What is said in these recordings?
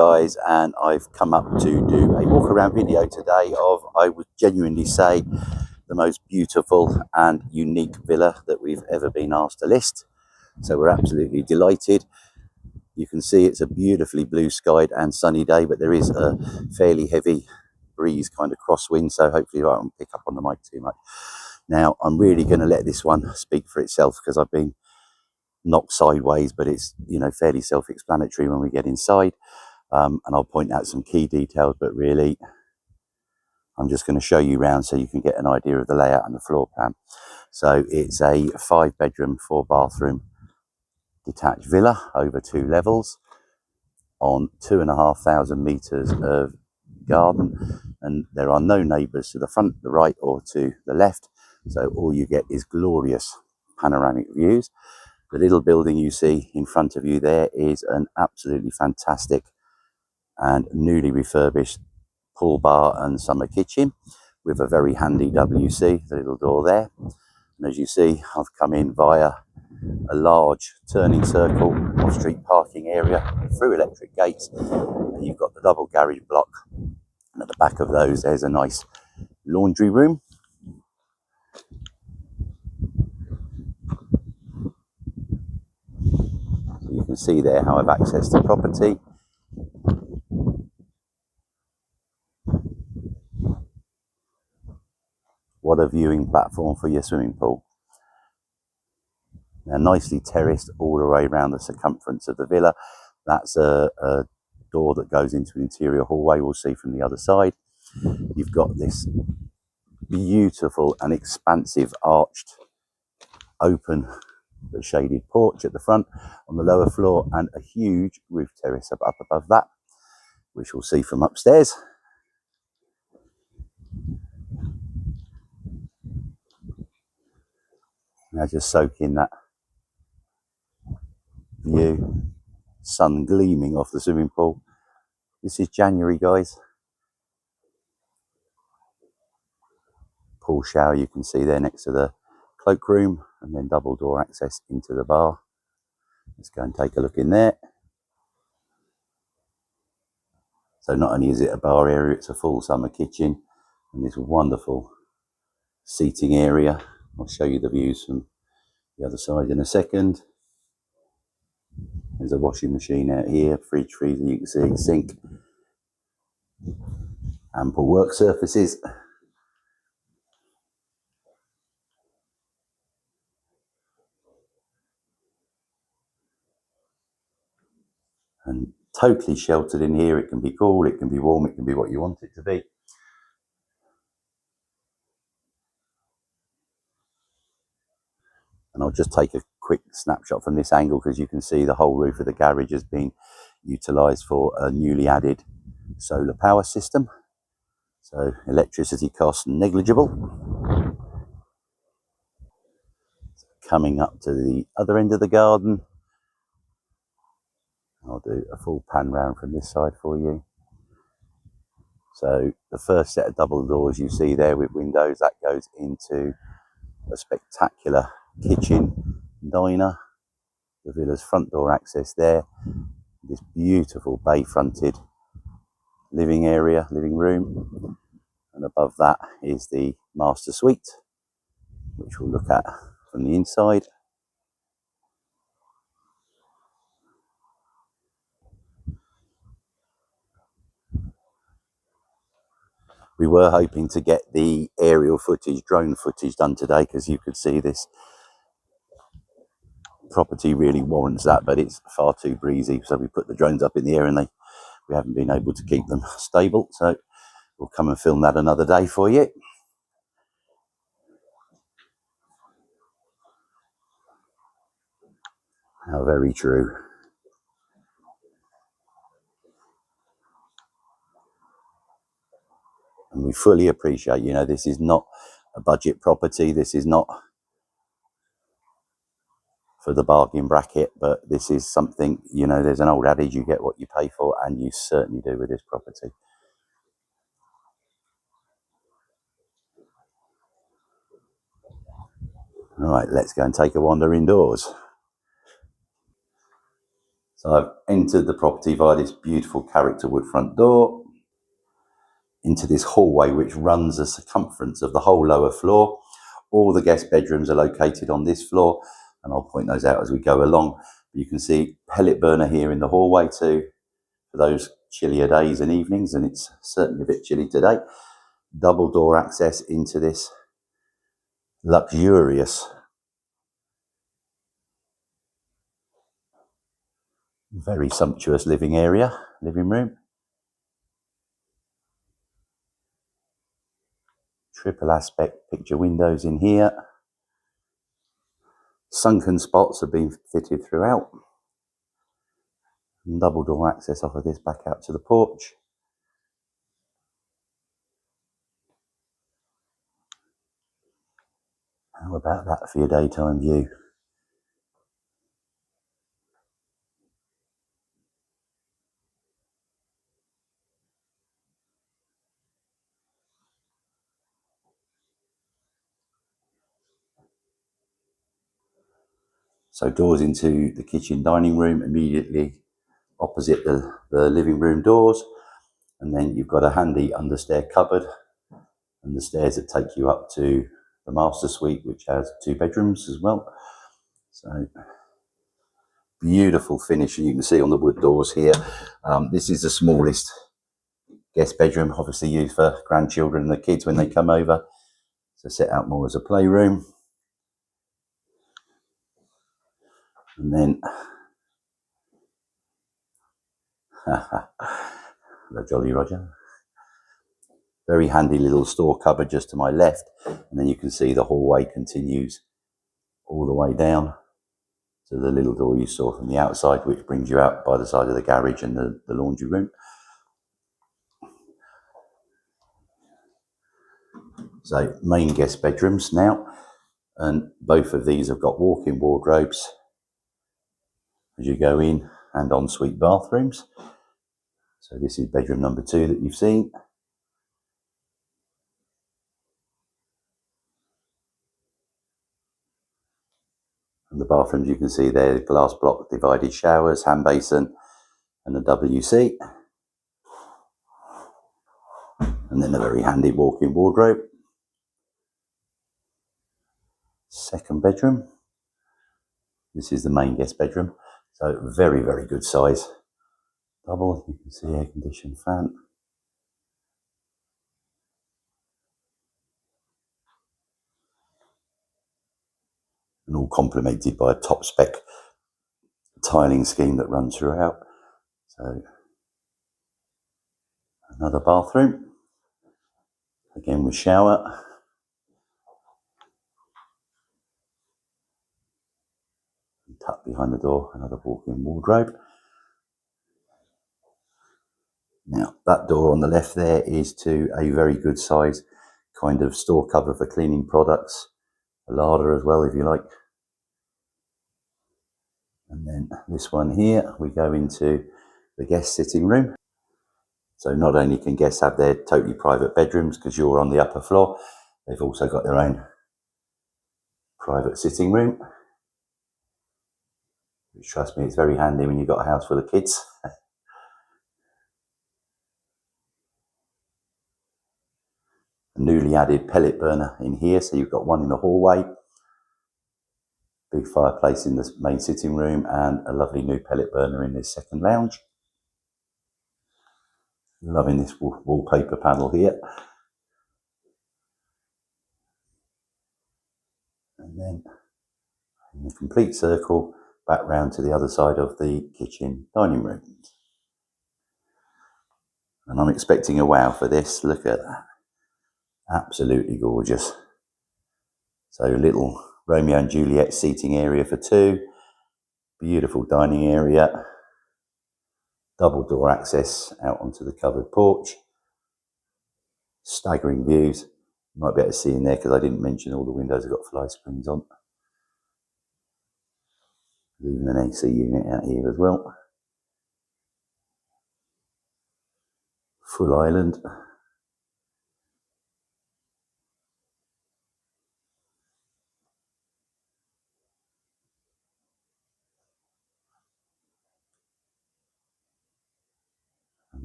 guys, and I've come up to do a walk around video today of, I would genuinely say, the most beautiful and unique villa that we've ever been asked to list. So we're absolutely delighted. You can see it's a beautifully blue skied and sunny day, but there is a fairly heavy breeze, kind of crosswind, so hopefully I won't pick up on the mic too much. Now I'm really going to let this one speak for itself, because I've been knocked sideways, but it's, you know, fairly self-explanatory when we get inside. And I'll point out some key details, but really I'm just going to show you around so you can get an idea of the layout and the floor plan. So it's a 5-bedroom, 4-bathroom detached villa over 2 levels on 2,500 meters of garden, and there are no neighbours to the front, the right or to the left, so all you get is glorious panoramic views. The little building you see in front of you there is an absolutely fantastic and newly refurbished pool bar and summer kitchen with a very handy WC, the little door there. And as you see, I've come in via a large turning circle, off-street parking area, through electric gates, and you've got the double garage block. And at the back of those, there's a nice laundry room. So you can see there how I've accessed the property. What a viewing platform for your swimming pool. Now, nicely terraced all the way around the circumference of the villa. That's a door that goes into an interior hallway, we'll see from the other side. You've got this beautiful and expansive arched, open but shaded porch at the front on the lower floor, and a huge roof terrace up above that, which we'll see from upstairs. Now just soak in that view, sun gleaming off the swimming pool. This is January, guys. Pool shower you can see there next to the cloakroom, and then double door access into the bar. Let's go and take a look in there. So not only is it a bar area, it's a full summer kitchen and this wonderful seating area. I'll show you the views from the other side in a second. There's a washing machine out here, fridge, freezer, you can see, sink, ample work surfaces. And totally sheltered in here. It can be cool, it can be warm, it can be what you want it to be. And I'll just take a quick snapshot from this angle, because you can see the whole roof of the garage has been utilised for a newly added solar power system. So electricity costs negligible. Coming up to the other end of the garden, I'll do a full pan round from this side for you. So the first set of double doors you see there with windows, that goes into a spectacular kitchen, diner, the villa's front door access there, this beautiful bay fronted living area, living room, and above that is the master suite, which we'll look at from the inside. We were hoping to get the aerial footage, drone footage done today, because you could see this property really warrants that, but it's far too breezy, so we put the drones up in the air and we haven't been able to keep them stable, so we'll come and film that another day for you. How very true. And we fully appreciate, you know, this is not a budget property, this is not for the bargain bracket, but this is something, you know, there's an old adage, you get what you pay for, and you certainly do with this property. All right, let's go and take a wander indoors. So I've entered the property via this beautiful character wood front door into this hallway which runs the circumference of the whole lower floor. All the guest bedrooms are located on this floor, and I'll point those out as we go along. You can see pellet burner here in the hallway too, for those chillier days and evenings, and it's certainly a bit chilly today. Double door access into this luxurious, very sumptuous living room. Triple aspect picture windows in here. Sunken spots have been fitted throughout. And double door access off of this back out to the porch. How about that for your daytime view? So doors into the kitchen dining room immediately opposite the living room doors. And then you've got a handy understair cupboard and the stairs that take you up to the master suite, which has 2 bedrooms as well. So beautiful finish, and you can see on the wood doors here. This is the smallest guest bedroom, obviously used for grandchildren and the kids when they come over. So set out more as a playroom. And then the Jolly Roger. Very handy little store cupboard just to my left. And then you can see the hallway continues all the way down to the little door you saw from the outside, which brings you out by the side of the garage and the laundry room. So main guest bedrooms now, and both of these have got walk-in wardrobes as you go in, and ensuite bathrooms. So this is bedroom number 2 that you've seen. And the bathrooms you can see there, glass block divided showers, hand basin and a WC. And then a very handy walk-in wardrobe. Second bedroom. This is the main guest bedroom. So very, very good size. Double, you can see air conditioned fan. And all complemented by a top spec tiling scheme that runs throughout. So another bathroom, again with shower. Tucked behind the door, another walk-in wardrobe. Now that door on the left there is to a very good size kind of store cover for cleaning products, a larder as well if you like. And then this one here, we go into the guest sitting room. So not only can guests have their totally private bedrooms because you're on the upper floor, they've also got their own private sitting room, which, trust me, it's very handy when you've got a house full of kids. A newly added pellet burner in here, so you've got one in the hallway, big fireplace in the main sitting room, and a lovely new pellet burner in this second lounge. Loving this wallpaper panel here. And then in a complete circle back round to the other side of the kitchen dining room. And I'm expecting a wow for this. Look at that. Absolutely gorgeous. So a little Romeo and Juliet seating area for 2. Beautiful dining area. Double door access out onto the covered porch. Staggering views. You might be able to see in there because I didn't mention all the windows have got fly screens on. Even an AC unit out here as well. Full island.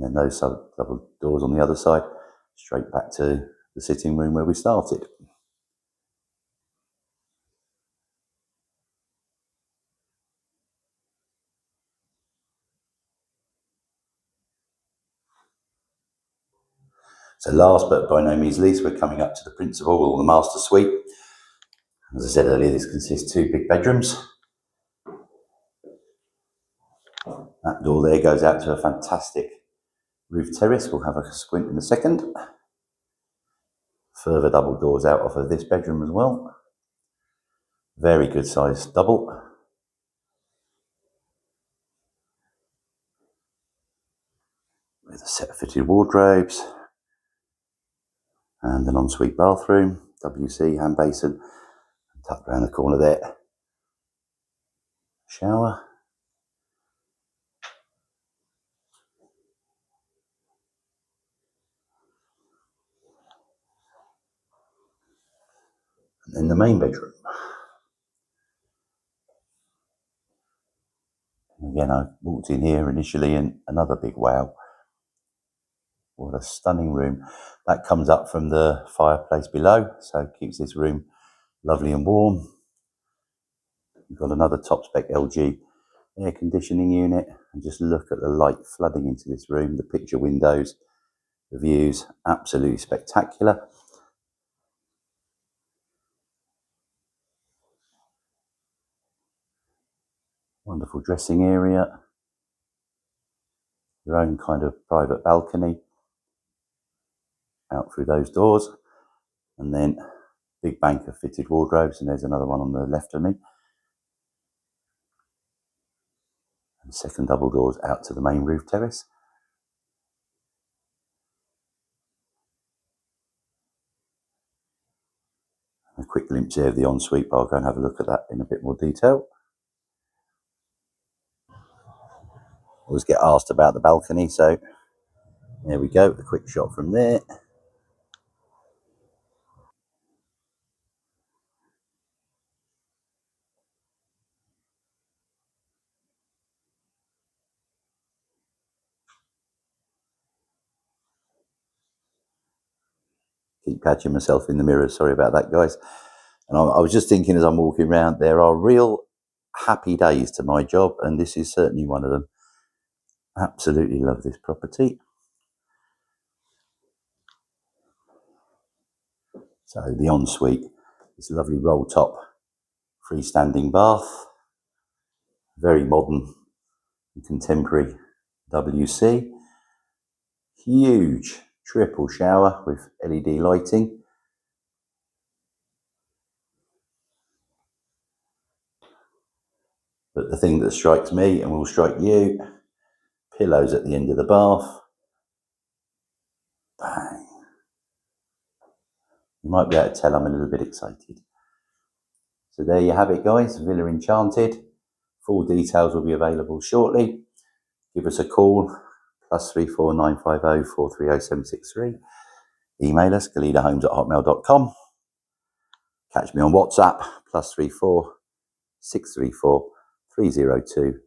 then those double doors on the other side, straight back to the sitting room where we started. So last but by no means least, we're coming up to the principal or the master suite. As I said earlier, this consists of 2 big bedrooms. That door there goes out to a fantastic roof terrace. We'll have a squint in a second. Further double doors out off of this bedroom as well. Very good sized double. With a set of fitted wardrobes. And an ensuite bathroom, WC, hand basin, tucked around the corner there. Shower. And then the main bedroom. Again, I walked in here initially and another big wow. What a stunning room. That comes up from the fireplace below, so it keeps this room lovely and warm. You've got another top spec LG air conditioning unit, and just look at the light flooding into this room, the picture windows, the views, absolutely spectacular. Wonderful dressing area, your own kind of private balcony out through those doors, and then big bank of fitted wardrobes, and there's another one on the left of me. And second double doors out to the main roof terrace. A quick glimpse there of the ensuite, but I'll go and have a look at that in a bit more detail. Always get asked about the balcony, so there we go, a quick shot from there. Keep catching myself in the mirror, sorry about that, guys. And I was just thinking as I'm walking around, there are real happy days to my job, and this is certainly one of them. Absolutely love this property. So the ensuite, this lovely roll top freestanding bath, very modern and contemporary WC, huge triple shower with LED lighting. But the thing that strikes me and will strike you, pillows at the end of the bath. Bang. You might be able to tell I'm a little bit excited. So there you have it, guys, Villa Enchanted. Full details will be available shortly. Give us a call, +34 950 430 763. Email us, calidahomes@hotmail.com. Catch me on WhatsApp, +34 634 302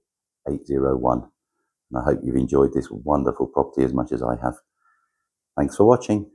801. And I hope you've enjoyed this wonderful property as much as I have. Thanks for watching.